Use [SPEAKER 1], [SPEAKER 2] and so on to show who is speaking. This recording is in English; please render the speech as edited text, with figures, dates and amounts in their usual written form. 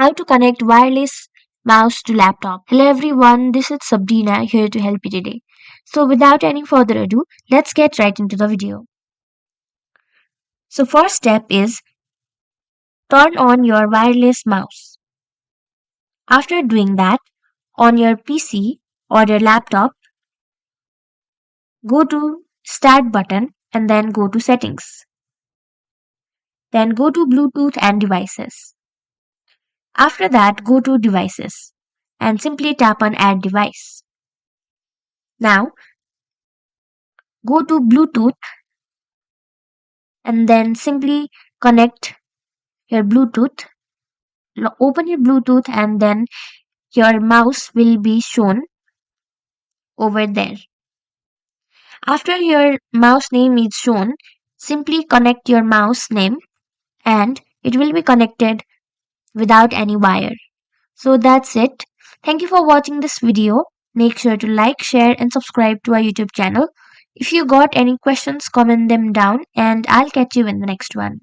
[SPEAKER 1] How to connect wireless mouse to laptop. Hello everyone, this is Sabrina here to help you today. So without any further ado, let's get right into the video. So first step is turn on your wireless mouse. After doing that, on your PC or your laptop, go to Start button and then go to Settings. Then go to Bluetooth and Devices. After that, go to Devices and simply tap on Add Device. Now, go to Bluetooth and then simply connect your Bluetooth. Open your Bluetooth and then your mouse will be shown over there. After your mouse name is shown, simply connect your mouse name and it will be connected without any wire. So that's it. Thank you for watching this video. Make sure to like, share and subscribe to our YouTube channel. If you got any questions, comment them down and I'll catch you in the next one.